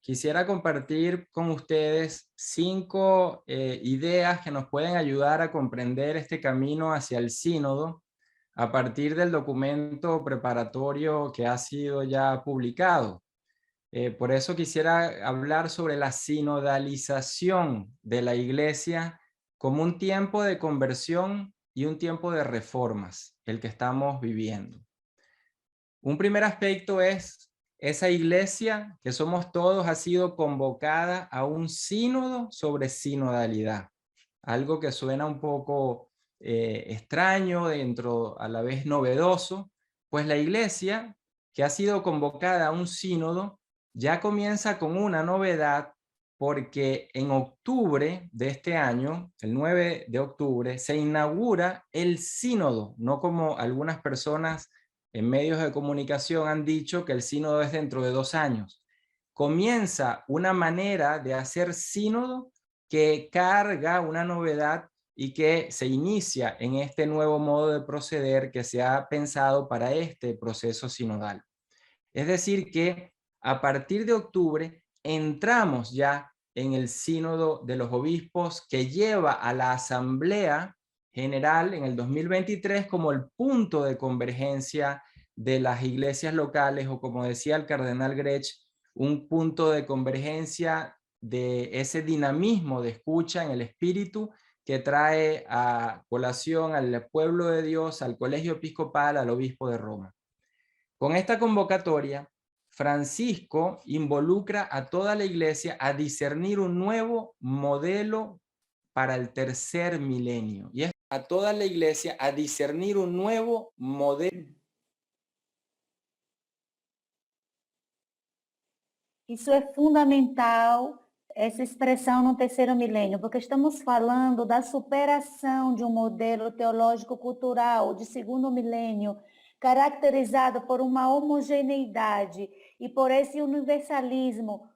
quisiera compartir con ustedes 5 ideas que nos pueden ayudar a comprender este camino hacia el sínodo a partir del documento preparatorio que ha sido ya publicado. Por eso quisiera hablar sobre la sinodalización de la iglesia como un tiempo de conversión y un tiempo de reformas, el que estamos viviendo. Un primer aspecto es esa iglesia que somos todos ha sido convocada a un sínodo sobre sinodalidad, algo que suena un poco extraño, dentro a la vez novedoso, pues la iglesia que ha sido convocada a un sínodo ya comienza con una novedad, porque en octubre de este año, el 9 de octubre, se inaugura el sínodo, no como algunas personas en medios de comunicación han dicho que el sínodo es dentro de 2 años. Comienza una manera de hacer sínodo que carga una novedad y que se inicia en este nuevo modo de proceder que se ha pensado para este proceso sinodal. Es decir, que a partir de octubre entramos ya en el sínodo de los obispos, que lleva a la Asamblea General en el 2023 como el punto de convergencia de las iglesias locales, o como decía el cardenal Grech, un punto de convergencia de ese dinamismo de escucha en el espíritu que trae a colación al pueblo de Dios, al colegio episcopal, al obispo de Roma. Con esta convocatoria, Francisco involucra a toda la iglesia a discernir un nuevo modelo para el tercer milenio. Y es a toda la iglesia a discernir un nuevo modelo. Isso é fundamental, essa expressão no terceiro milênio, porque estamos falando da superação de um modelo teológico-cultural de segundo milênio, caracterizado por uma homogeneidade e por esse universalismo.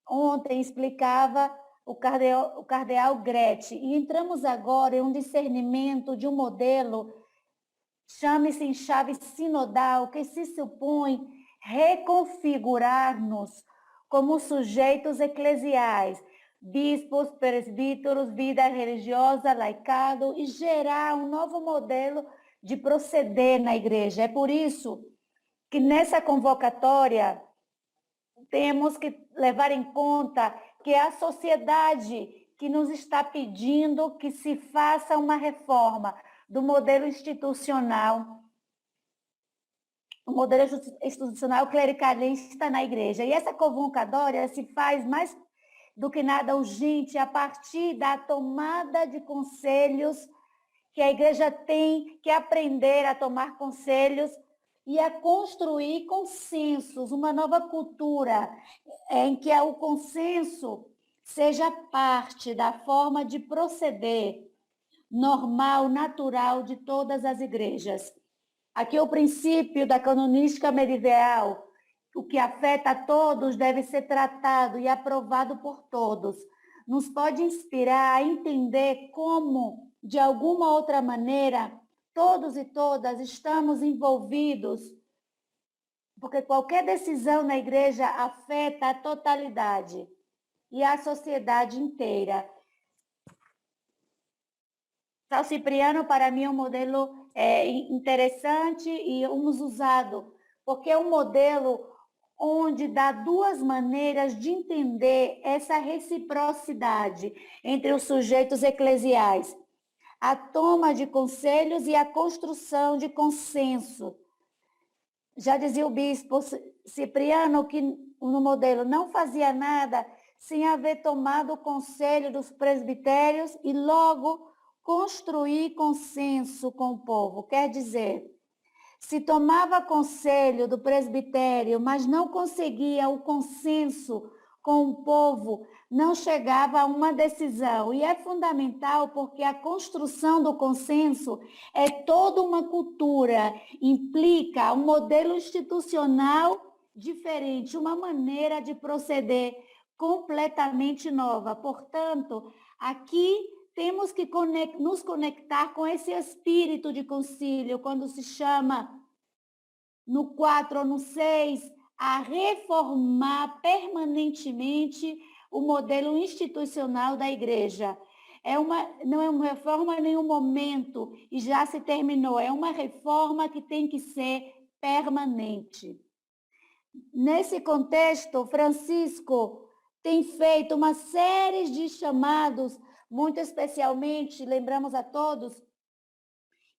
Ontem explicava o cardeal Grech, e entramos agora em um discernimento de um modelo, chame-se em chave sinodal, que se supõe reconfigurar-nos como sujeitos eclesiais, bispos, presbíteros, vida religiosa, laicado, e gerar um novo modelo de proceder na igreja. É por isso que nessa convocatória temos que levar em conta que é a sociedade que nos está pedindo que se faça uma reforma do modelo institucional, o modelo institucional clericalista na igreja. E essa convocatória se faz mais do que nada urgente a partir da tomada de conselhos, que a igreja tem que aprender a tomar conselhos e a construir consensos, uma nova cultura em que o consenso seja parte da forma de proceder normal, natural de todas as igrejas. Aqui o princípio da canonística medieval, o que afeta a todos deve ser tratado e aprovado por todos. Nos pode inspirar a entender como, de alguma outra maneira, todos e todas estamos envolvidos, porque qualquer decisão na igreja afeta a totalidade e a sociedade inteira. São Cipriano, para mim, é um modelo interessante e usado, porque é um modelo onde dá duas maneiras de entender essa reciprocidade entre os sujeitos eclesiais: a toma de conselhos e a construção de consenso. Já dizia o bispo Cipriano que no modelo não fazia nada sem haver tomado o conselho dos presbitérios e logo construir consenso com o povo. Quer dizer, se tomava conselho do presbitério, mas não conseguia o consenso com o povo, não chegava a uma decisão. E é fundamental porque a construção do consenso é toda uma cultura, implica um modelo institucional diferente, uma maneira de proceder completamente nova. Portanto, aqui temos que nos conectar com esse espírito de concílio, quando se chama no 4 ou no 6 a reformar permanentemente o modelo institucional da igreja. Não é uma reforma em nenhum momento e já se terminou, é uma reforma que tem que ser permanente. Nesse contexto, Francisco tem feito uma série de chamados, muito especialmente, lembramos a todos,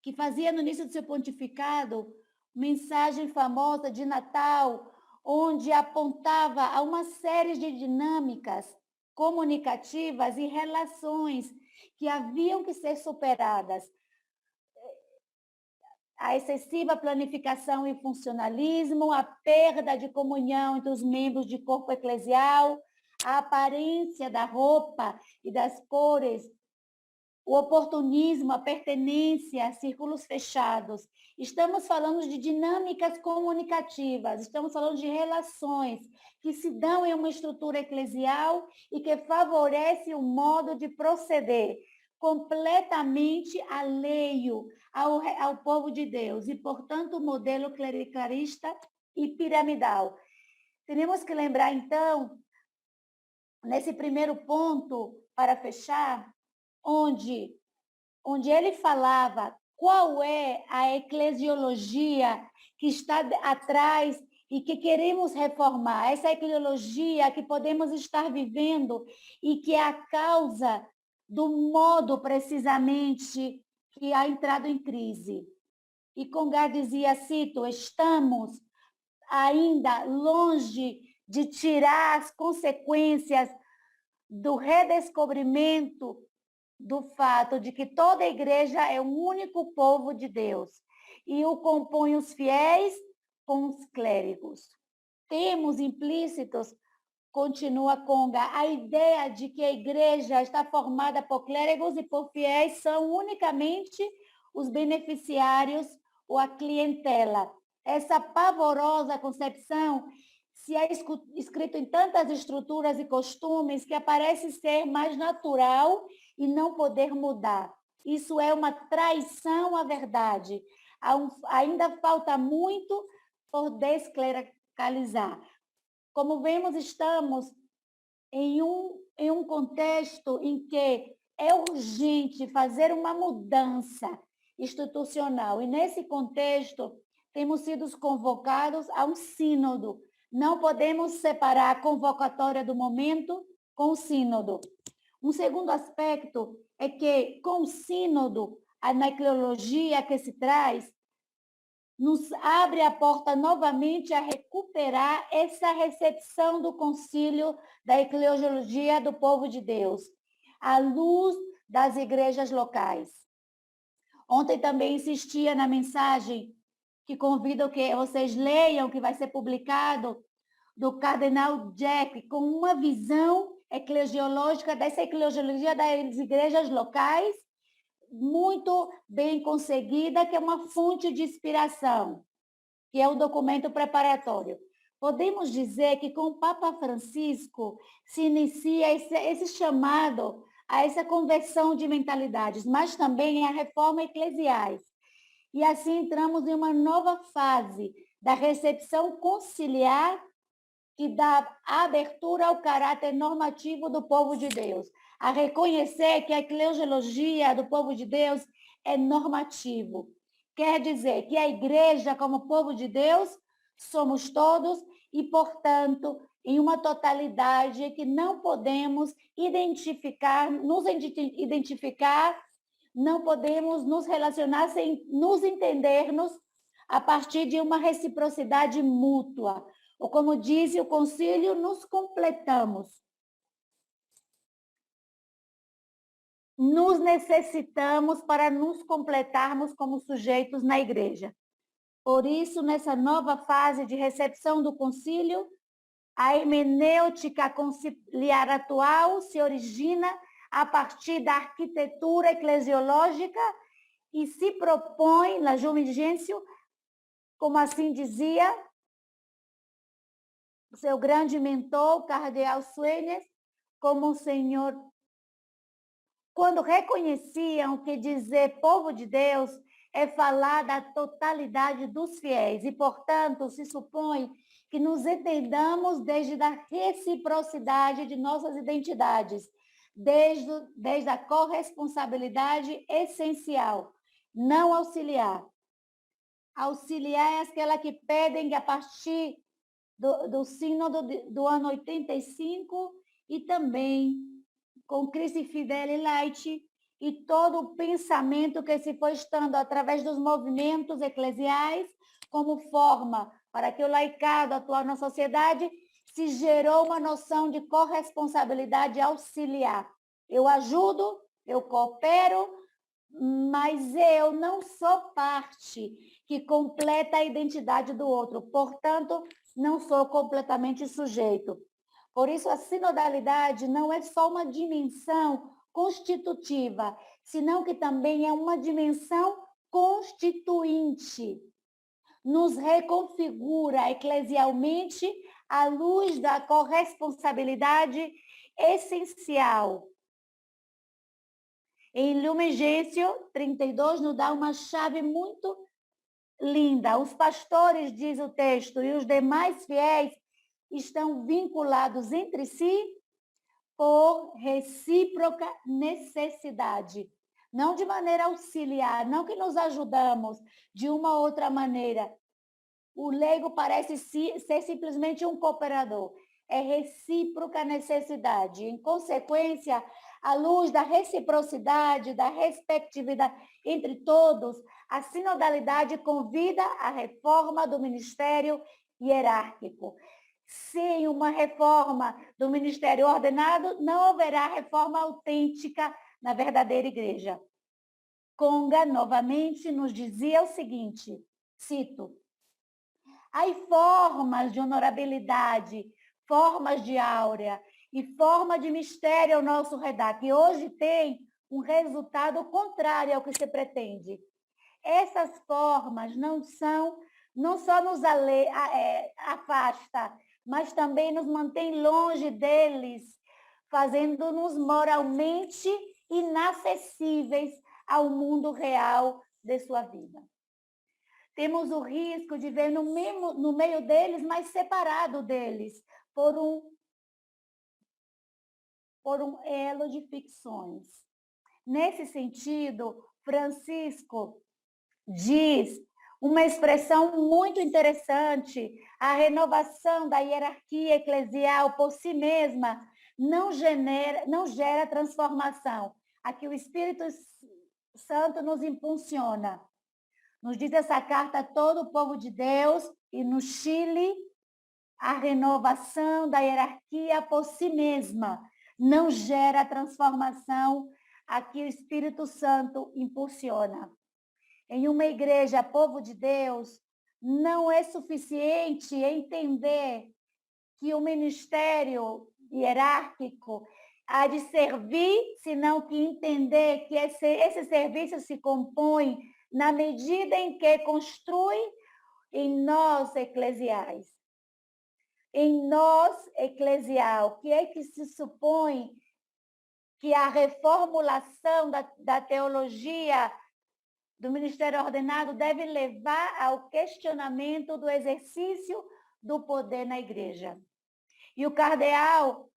que fazia no início do seu pontificado, mensagem famosa de Natal, onde apontava a uma série de dinâmicas comunicativas e relações que haviam que ser superadas. A excessiva planificação e funcionalismo, a perda de comunhão entre os membros de corpo eclesial, a aparência da roupa e das cores, o oportunismo, a pertenência a círculos fechados. Estamos falando de dinâmicas comunicativas, estamos falando de relações que se dão em uma estrutura eclesial e que favorece o modo de proceder completamente alheio ao povo de Deus e, portanto, o modelo clericalista e piramidal. Teremos que lembrar, então, nesse primeiro ponto, para fechar, onde ele falava qual é a eclesiologia que está atrás e que queremos reformar, essa eclesiologia que podemos estar vivendo e que é a causa do modo precisamente que há entrado em crise. E Congar dizia, cito, estamos ainda longe de tirar as consequências do redescobrimento do fato de que toda a igreja é um único povo de Deus e o compõem os fiéis com os clérigos. Temos implícitos, continua Conga, a ideia de que a igreja está formada por clérigos e por fiéis são unicamente os beneficiários ou a clientela. Essa pavorosa concepção se é escrito em tantas estruturas e costumes que parece ser mais natural e não poder mudar. Isso é uma traição à verdade. Ainda falta muito por desclericalizar. Como vemos, estamos em um contexto em que é urgente fazer uma mudança institucional. E nesse contexto, temos sido convocados a um sínodo. Não podemos separar a convocatória do momento com o sínodo. Um segundo aspecto é que, com o sínodo, na eclesiologia que se traz, nos abre a porta novamente a recuperar essa recepção do concílio da eclesiologia do povo de Deus, à luz das igrejas locais. Ontem também insistia na mensagem que convido que vocês leiam, que vai ser publicado, do cardeal Jack, com uma visão eclesiológica, dessa eclesiologia das igrejas locais, muito bem conseguida, que é uma fonte de inspiração, que é o documento preparatório. Podemos dizer que com o Papa Francisco se inicia esse chamado a essa conversão de mentalidades, mas também a reforma eclesiais. E assim entramos em uma nova fase da recepção conciliar que dá abertura ao caráter normativo do povo de Deus, a reconhecer que a eclesiologia do povo de Deus é normativo. Quer dizer que a igreja, como povo de Deus, somos todos e, portanto, em uma totalidade que não podemos identificar, não podemos nos relacionar sem nos entendermos a partir de uma reciprocidade mútua. Ou como diz o concílio, nos completamos. Nos necessitamos para nos completarmos como sujeitos na igreja. Por isso, nessa nova fase de recepção do concílio, a hermenêutica conciliar atual se origina a partir da arquitetura eclesiológica e se propõe, na Lumen Gentium, como assim dizia o seu grande mentor, o cardeal Suenes, como o Senhor, quando reconheciam que dizer povo de Deus é falar da totalidade dos fiéis e, portanto, se supõe que nos entendamos desde a reciprocidade de nossas identidades, desde a corresponsabilidade essencial, não auxiliar. Auxiliar é aquela que pedem que a partir do sínodo do ano 85 e também com Christi Fideli Light e todo o pensamento que se foi estando através dos movimentos eclesiais como forma para que o laicado atual na sociedade se gerou uma noção de corresponsabilidade auxiliar. Eu ajudo, eu coopero, mas eu não sou parte que completa a identidade do outro, portanto, não sou completamente sujeito. Por isso, a sinodalidade não é só uma dimensão constitutiva, senão que também é uma dimensão constituinte. Nos reconfigura eclesialmente à luz da corresponsabilidade essencial. Em Lumen Gentium 32 nos dá uma chave muito linda. Os pastores, diz o texto, e os demais fiéis estão vinculados entre si por recíproca necessidade. Não de maneira auxiliar, não que nos ajudamos de uma ou outra maneira. O leigo parece ser simplesmente um cooperador. É recíproca necessidade. Em consequência, à luz da reciprocidade, da respectividade entre todos, a sinodalidade convida à reforma do ministério hierárquico. Sem uma reforma do ministério ordenado, não haverá reforma autêntica na verdadeira igreja. Conga, novamente, nos dizia o seguinte, cito, há formas de honorabilidade, formas de áurea e forma de mistério ao nosso redor, que hoje tem um resultado contrário ao que se pretende. Essas formas não só nos afasta, mas também nos mantém longe deles, fazendo-nos moralmente inacessíveis ao mundo real de sua vida. Temos o risco de ver no meio deles, mas separado deles, por um elo de ficções. Nesse sentido, Francisco diz uma expressão muito interessante, a renovação da hierarquia eclesial por si mesma não gera transformação. Aqui o Espírito Santo nos impulsiona. Nos diz essa carta a todo o povo de Deus, e no Chile, a renovação da hierarquia por si mesma não gera transformação, aqui o Espírito Santo impulsiona. Em uma igreja, povo de Deus, não é suficiente entender que o ministério hierárquico há de servir, senão que entender que esse serviço se compõe na medida em que construi em nós eclesiais. Em nós eclesial, que é que se supõe que a reformulação da teologia do ministério ordenado deve levar ao questionamento do exercício do poder na igreja. E o cardeal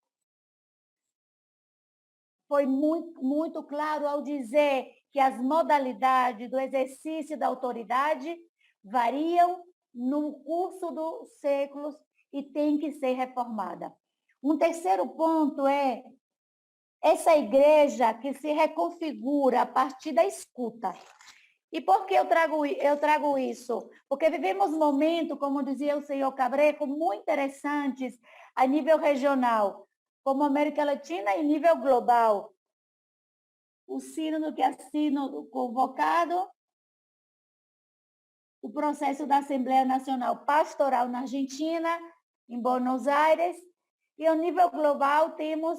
foi muito, muito claro ao dizer que as modalidades do exercício da autoridade variam no curso dos séculos e tem que ser reformada. Um terceiro ponto é essa igreja que se reconfigura a partir da escuta. E por que eu trago isso? Porque vivemos momentos, como dizia o senhor Cabrejo, muito interessantes a nível regional, como América Latina e nível global. O sínodo que é sínodo convocado, o processo da Assembleia Nacional Pastoral na Argentina, em Buenos Aires, e ao nível global temos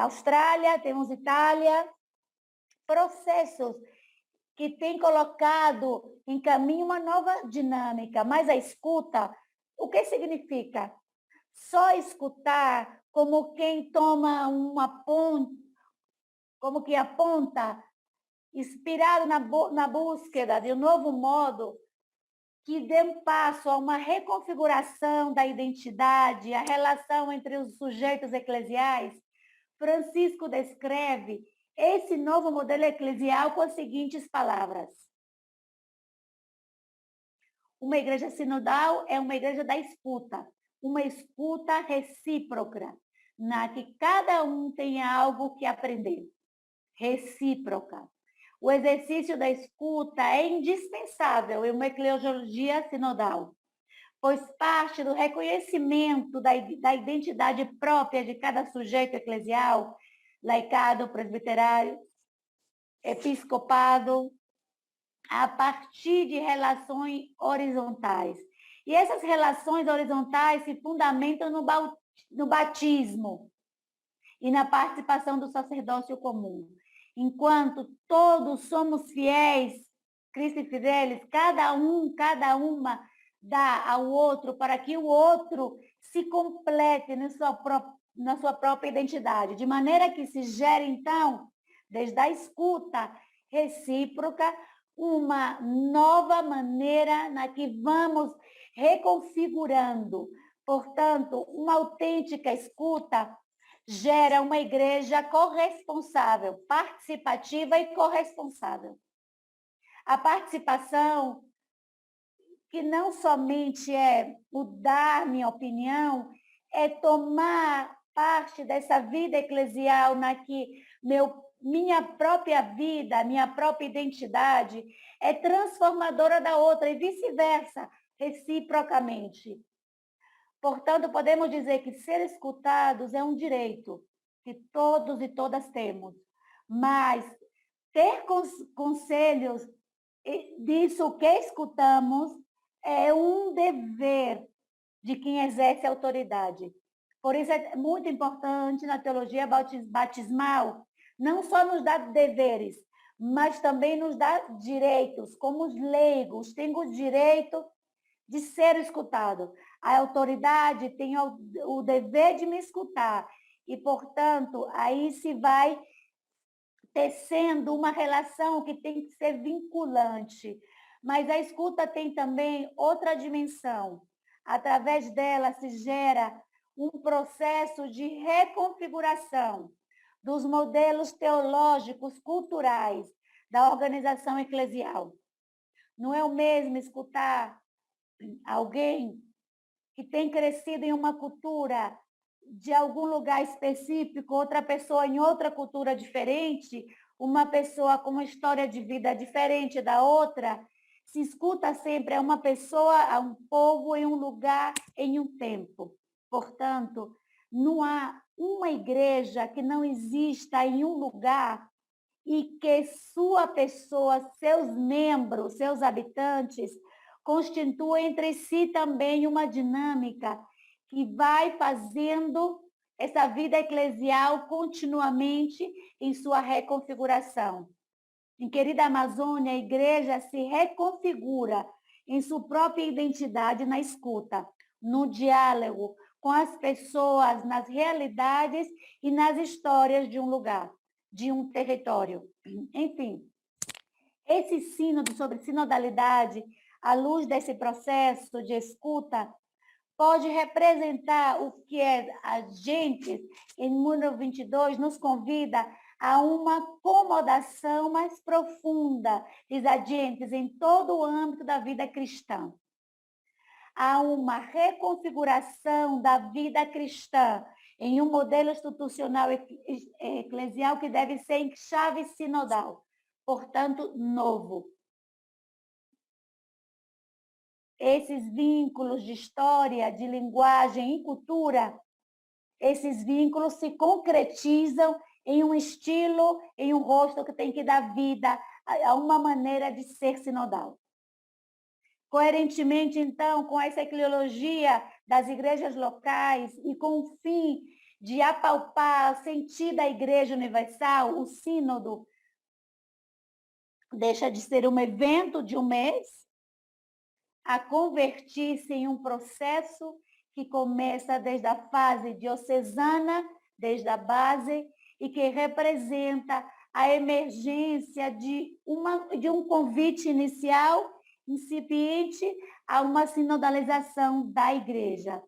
Austrália, temos Itália, processos que têm colocado em caminho uma nova dinâmica, mas a escuta, o que significa? Só escutar como quem toma como que aponta, inspirado na búsqueda de um novo modo que dê passo a uma reconfiguração da identidade, a relação entre os sujeitos eclesiais, Francisco descreve esse novo modelo eclesial com as seguintes palavras. Uma igreja sinodal é uma igreja da escuta, uma escuta recíproca, na que cada um tem algo que aprender. Recíproca. O exercício da escuta é indispensável em uma eclesiologia sinodal, pois parte do reconhecimento da identidade própria de cada sujeito eclesial, laicado, presbiterário, episcopado, a partir de relações horizontais. E essas relações horizontais se fundamentam no batismo e na participação do sacerdócio comum. Enquanto todos somos fiéis, Cristo e fidelis, cada uma dá ao outro para que o outro se complete na sua própria identidade, de maneira que se gere, então, desde a escuta recíproca, uma nova maneira na que vamos reconfigurando. Portanto, uma autêntica escuta gera uma igreja corresponsável, participativa e corresponsável. A participação, que não somente é o dar minha opinião, é tomar parte dessa vida eclesial na que minha própria vida, minha própria identidade é transformadora da outra e vice-versa, reciprocamente. Portanto, podemos dizer que ser escutados é um direito que todos e todas temos, mas ter conselhos disso que escutamos é um dever de quem exerce autoridade. Por isso é muito importante na teologia batismal não só nos dá deveres, mas também nos dá direitos. Como os leigos têm o direito de ser escutado. A autoridade tem o dever de me escutar. E, portanto, aí se vai tecendo uma relação que tem que ser vinculante. Mas a escuta tem também outra dimensão. Através dela se gera um processo de reconfiguração dos modelos teológicos, culturais da organização eclesial. Não é o mesmo escutar alguém que tem crescido em uma cultura de algum lugar específico, outra pessoa em outra cultura diferente, uma pessoa com uma história de vida diferente da outra. Se escuta sempre a uma pessoa, a um povo, em um lugar, em um tempo. Portanto, não há uma igreja que não exista em um lugar e que sua pessoa, seus membros, seus habitantes, constituem entre si também uma dinâmica que vai fazendo essa vida eclesial continuamente em sua reconfiguração. Em querida Amazônia, a igreja se reconfigura em sua própria identidade na escuta, no diálogo com as pessoas, nas realidades e nas histórias de um lugar, de um território. Enfim, esse sínodo sobre sinodalidade, à luz desse processo de escuta, pode representar o que a gente, em número 22, nos convida a uma acomodação mais profunda, diz a Gentes, em todo o âmbito da vida cristã. Há uma reconfiguração da vida cristã em um modelo institucional eclesial que deve ser em chave sinodal, portanto, novo. Esses vínculos de história, de linguagem e cultura, esses vínculos se concretizam em um estilo, em um rosto que tem que dar vida a uma maneira de ser sinodal. Coerentemente, então, com essa eclesiologia das igrejas locais e com o fim de apalpar, sentir da Igreja Universal, o sínodo deixa de ser um evento de um mês a convertir-se em um processo que começa desde a fase diocesana, desde a base, e que representa a emergência de um convite inicial incipiente a uma sinodalização da igreja.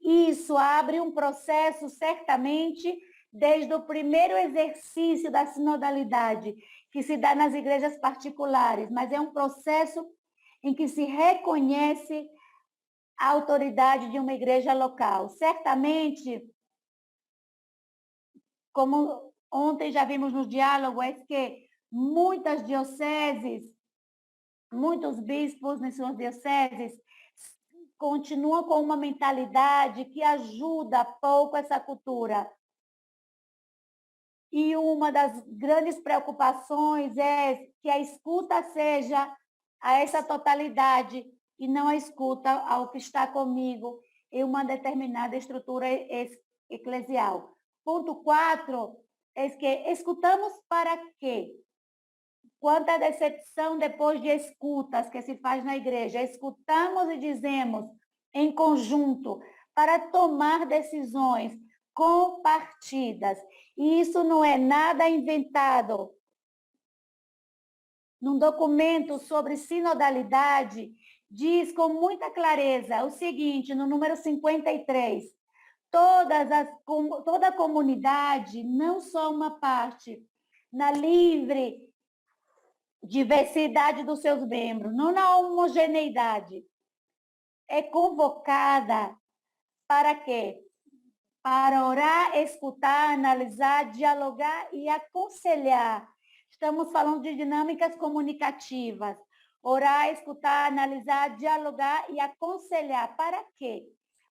Isso abre um processo, certamente, desde o primeiro exercício da sinodalidade, que se dá nas igrejas particulares, mas é um processo em que se reconhece a autoridade de uma igreja local. Certamente, como ontem já vimos no diálogo, é que muitas dioceses, muitos bispos nas suas dioceses, continuam com uma mentalidade que ajuda pouco essa cultura. E uma das grandes preocupações é que a escuta seja a essa totalidade e não a escuta ao que está comigo em uma determinada estrutura eclesial. Ponto 4 é que escutamos para quê? Quanta decepção depois de escutas que se faz na igreja. Escutamos e dizemos em conjunto para tomar decisões compartidas. E isso não é nada inventado. Num documento sobre sinodalidade, diz com muita clareza o seguinte, no número 53, toda a comunidade, não só uma parte, na livre diversidade dos seus membros, não na homogeneidade, é convocada para quê? Para orar, escutar, analisar, dialogar e aconselhar. Estamos falando de dinâmicas comunicativas. Orar, escutar, analisar, dialogar e aconselhar. Para quê?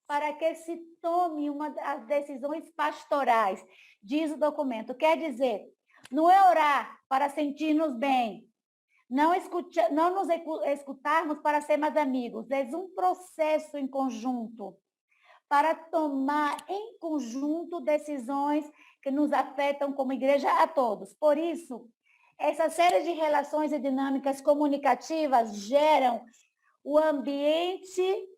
Para que se tome as decisões pastorais, diz o documento. Quer dizer, não é orar para sentir-nos bem, não nos escutarmos para ser mais amigos, é um processo em conjunto para tomar em conjunto decisões que nos afetam como igreja a todos. Por isso, essa série de relações e dinâmicas comunicativas geram o ambiente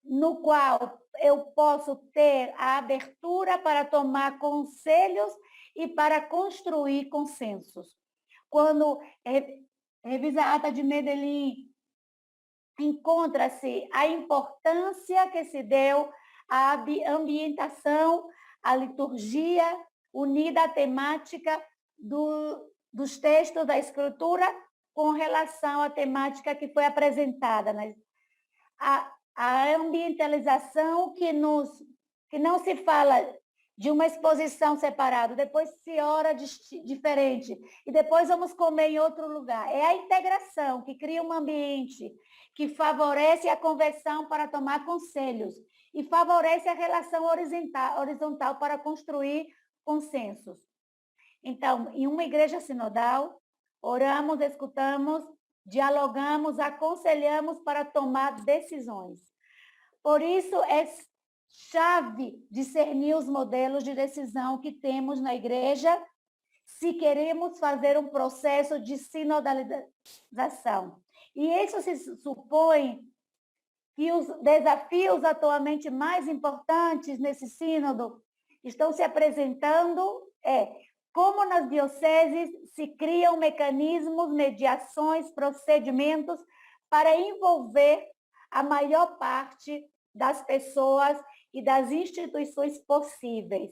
no qual eu posso ter a abertura para tomar conselhos e para construir consensos. Quando revisa a ata de Medellín, encontra-se a importância que se deu à ambientação, à liturgia, unida à temática dos textos da Escritura com relação à temática que foi apresentada. Né? A ambientalização que não se fala de uma exposição separada, depois se ora diferente, e depois vamos comer em outro lugar. É a integração que cria um ambiente que favorece a conversão para tomar conselhos e favorece a relação horizontal para construir consensos. Então, em uma igreja sinodal, oramos, escutamos, dialogamos, aconselhamos para tomar decisões. Por isso, é chave discernir os modelos de decisão que temos na igreja se queremos fazer um processo de sinodalização. E isso se supõe que os desafios atualmente mais importantes nesse sínodo estão se apresentando como nas dioceses se criam mecanismos, mediações, procedimentos para envolver a maior parte das pessoas e das instituições possíveis.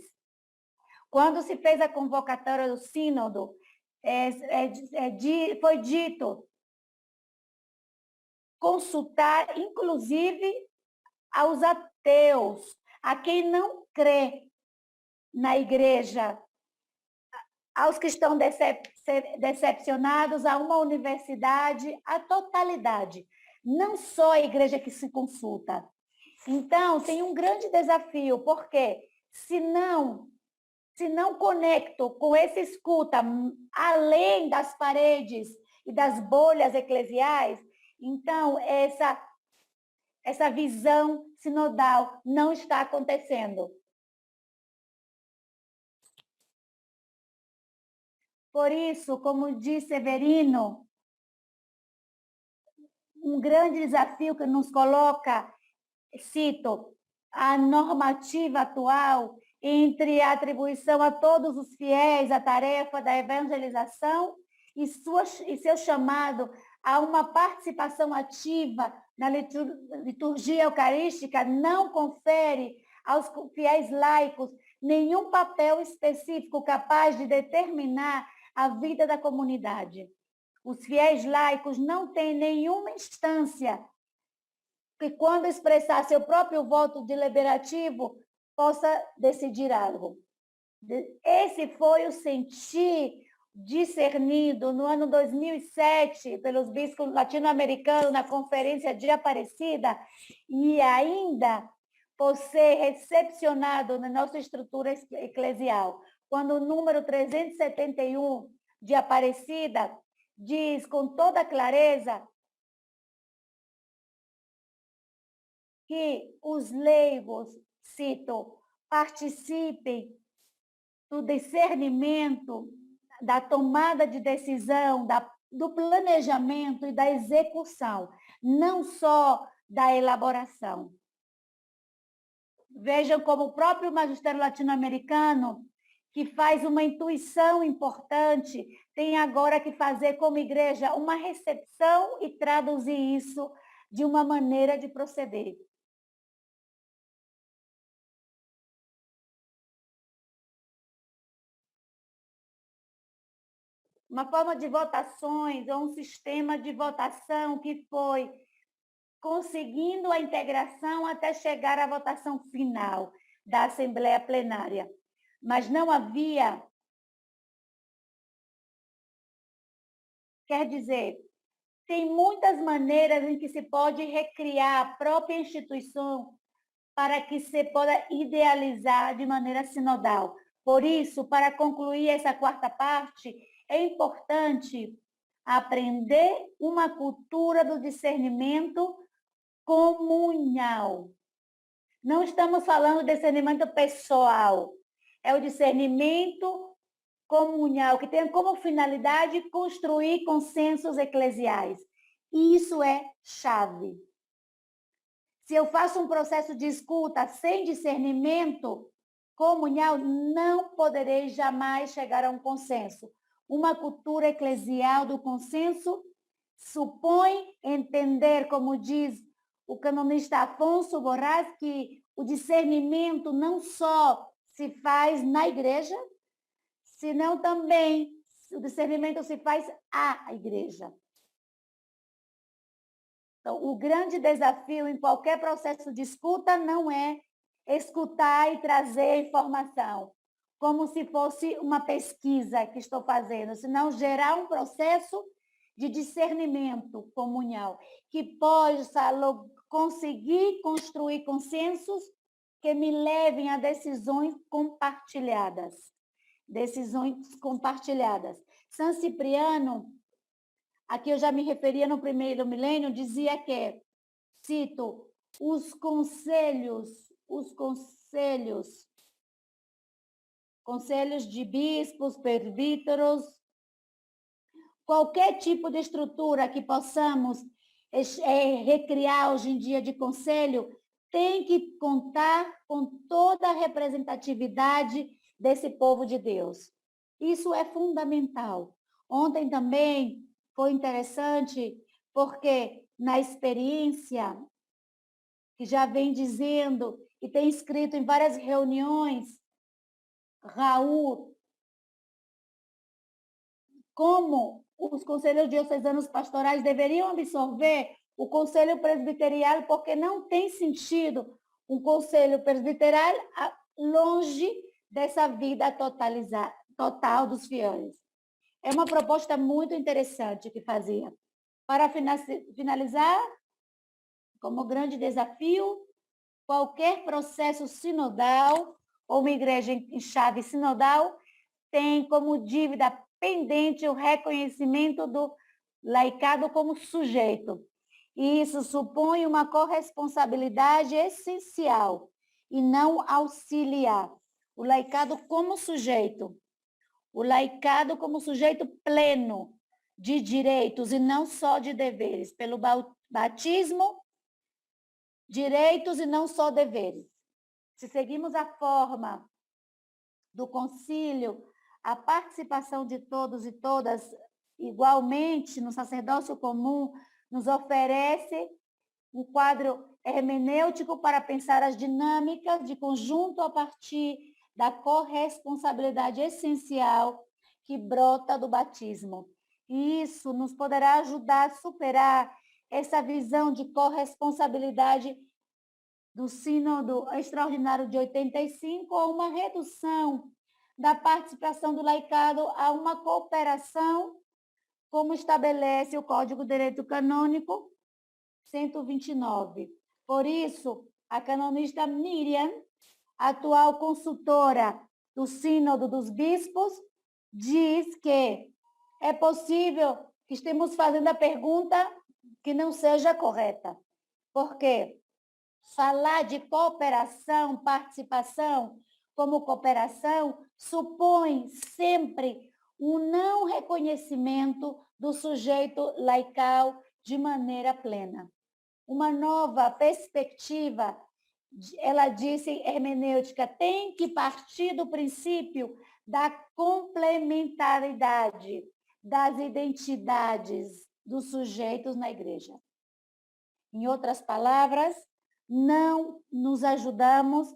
Quando se fez a convocatória do sínodo, foi dito consultar, inclusive, aos ateus, a quem não crê na igreja, aos que estão decepcionados a uma universidade, a totalidade, não só a igreja que se consulta. Então, tem um grande desafio, porque se não conecto com esse escuta além das paredes e das bolhas eclesiais, então essa visão sinodal não está acontecendo. Por isso, como diz Severino, um grande desafio que nos coloca, cito, a normativa atual entre a atribuição a todos os fiéis a tarefa da evangelização e seu chamado há uma participação ativa na liturgia eucarística, não confere aos fiéis laicos nenhum papel específico capaz de determinar a vida da comunidade. Os fiéis laicos não têm nenhuma instância que, quando expressar seu próprio voto deliberativo, possa decidir algo. Esse foi o sentir discernido no ano 2007 pelos bispos latino-americanos na Conferência de Aparecida e ainda por ser recepcionado na nossa estrutura eclesial, quando o número 371 de Aparecida diz com toda clareza que os leigos, cito, participem do discernimento, da tomada de decisão, do planejamento e da execução, não só da elaboração. Vejam como o próprio magistério latino-americano, que faz uma intuição importante, tem agora que fazer como igreja uma recepção e traduzir isso de uma maneira de proceder. Uma forma de votações, ou um sistema de votação que foi conseguindo a integração até chegar à votação final da Assembleia Plenária. Mas não havia, quer dizer, tem muitas maneiras em que se pode recriar a própria instituição para que se possa idealizar de maneira sinodal. Por isso, para concluir essa quarta parte, é importante aprender uma cultura do discernimento comunhal. Não estamos falando de discernimento pessoal, é o discernimento comunhal, que tem como finalidade construir consensos eclesiais. E isso é chave. Se eu faço um processo de escuta sem discernimento comunhal, não poderei jamais chegar a um consenso. Uma cultura eclesial do consenso supõe entender, como diz o canonista Afonso Borrás, que o discernimento não só se faz na igreja, senão também o discernimento se faz à igreja. Então, o grande desafio em qualquer processo de escuta não é escutar e trazer informação, como se fosse uma pesquisa que estou fazendo, senão gerar um processo de discernimento comunhal, que possa conseguir construir consensos que me levem a decisões compartilhadas. Decisões compartilhadas. São Cipriano, aqui eu já me referia no primeiro milênio, dizia que, cito, os conselhos de bispos, presbíteros, qualquer tipo de estrutura que possamos recriar hoje em dia de conselho, tem que contar com toda a representatividade desse povo de Deus. Isso é fundamental. Ontem também foi interessante, porque na experiência que já vem dizendo e tem escrito em várias reuniões, Raul, como os conselhos diocesanos pastorais deveriam absorver o conselho presbiterial, porque não tem sentido um conselho presbiteral longe dessa vida total dos fiéis. É uma proposta muito interessante que fazia. Para finalizar, como grande desafio, qualquer processo sinodal ou uma igreja em chave sinodal tem como dívida pendente o reconhecimento do laicado como sujeito. E isso supõe uma corresponsabilidade essencial e não auxiliar. O laicado como sujeito. O laicado como sujeito pleno de direitos e não só de deveres. Pelo batismo, direitos e não só deveres. Se seguimos a forma do concílio, a participação de todos e todas igualmente, no sacerdócio comum, nos oferece um quadro hermenêutico para pensar as dinâmicas de conjunto a partir da corresponsabilidade essencial que brota do batismo. E isso nos poderá ajudar a superar essa visão de corresponsabilidade do Sínodo Extraordinário de 85 a uma redução da participação do laicado a uma cooperação, como estabelece o Código de Direito Canônico 129. Por isso, a canonista Miriam, atual consultora do Sínodo dos Bispos, diz que é possível que estemos fazendo a pergunta que não seja correta. Por quê? Falar de cooperação, participação como cooperação, supõe sempre um não reconhecimento do sujeito laical de maneira plena. Uma nova perspectiva, ela disse, hermenêutica, tem que partir do princípio da complementaridade das identidades dos sujeitos na igreja. Em outras palavras, não nos ajudamos,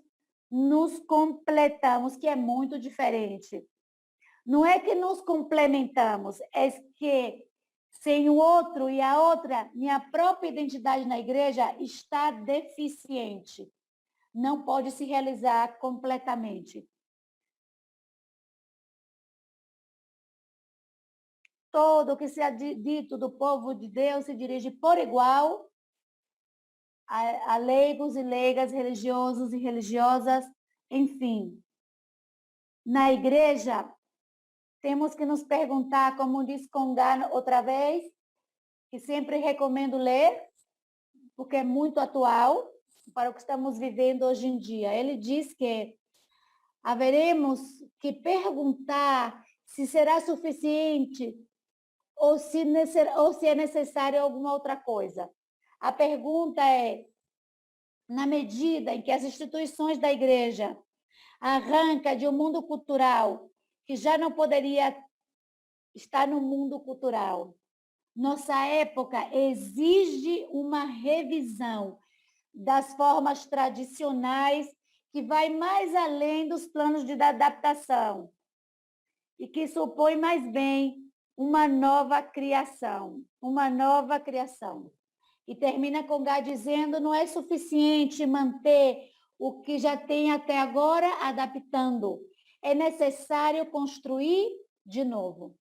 nos completamos, que é muito diferente. Não é que nos complementamos, é que sem o outro e a outra, minha própria identidade na igreja está deficiente. Não pode se realizar completamente. Todo o que se é dito do povo de Deus se dirige por igual a leigos e leigas, religiosos e religiosas, enfim. Na igreja, temos que nos perguntar, como diz Congar outra vez, que sempre recomendo ler, porque é muito atual para o que estamos vivendo hoje em dia. Ele diz que haveremos que perguntar se será suficiente ou se é necessário alguma outra coisa. A pergunta é, na medida em que as instituições da igreja arrancam de um mundo cultural que já não poderia estar no mundo cultural, nossa época exige uma revisão das formas tradicionais que vai mais além dos planos de adaptação e que supõe mais bem uma nova criação. E termina com Gá dizendo, não é suficiente manter o que já tem até agora adaptando. É necessário construir de novo.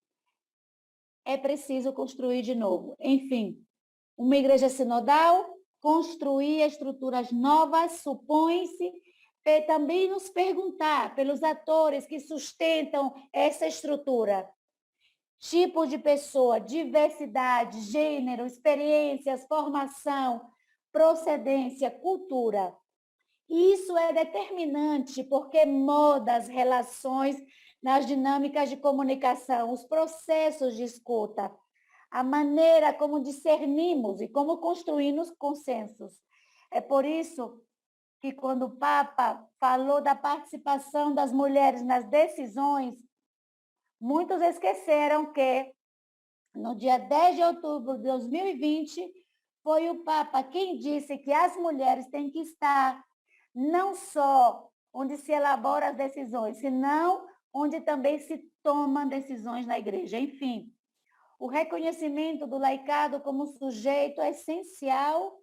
É preciso construir de novo. Enfim, uma igreja sinodal, construir estruturas novas, supõe-se, também nos perguntar pelos atores que sustentam essa estrutura. Tipo de pessoa, diversidade, gênero, experiências, formação, procedência, cultura. Isso é determinante porque molda as relações nas dinâmicas de comunicação, os processos de escuta, a maneira como discernimos e como construímos consensos. É por isso que quando o Papa falou da participação das mulheres nas decisões, muitos esqueceram que no dia 10 de outubro de 2020, foi o Papa quem disse que as mulheres têm que estar não só onde se elaboram as decisões, senão onde também se tomam decisões na igreja. Enfim, o reconhecimento do laicado como sujeito é essencial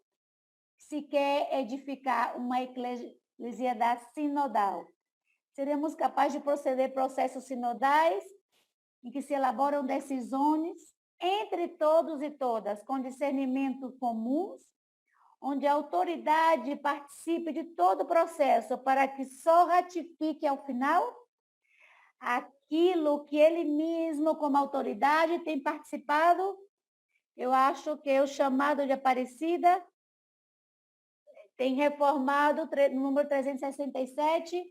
se quer edificar uma eclesialidade sinodal. Seremos capazes de proceder processos sinodais em que se elaboram decisões entre todos e todas, com discernimentos comuns, onde a autoridade participe de todo o processo para que só ratifique ao final aquilo que ele mesmo, como autoridade, tem participado. Eu acho que o chamado de Aparecida tem reformado o número 367,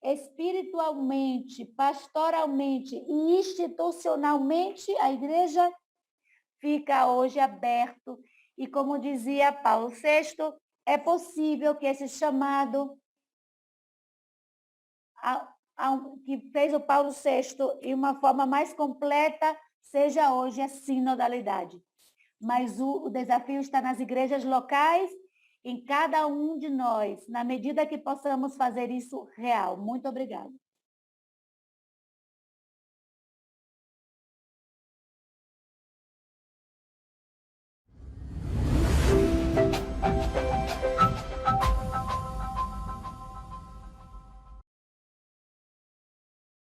espiritualmente, pastoralmente e institucionalmente, a igreja fica hoje aberto. E como dizia Paulo VI, é possível que esse chamado que fez o Paulo VI de uma forma mais completa seja hoje a sinodalidade. Mas o desafio está nas igrejas locais, em cada um de nós, na medida que possamos fazer isso real. Muito obrigada.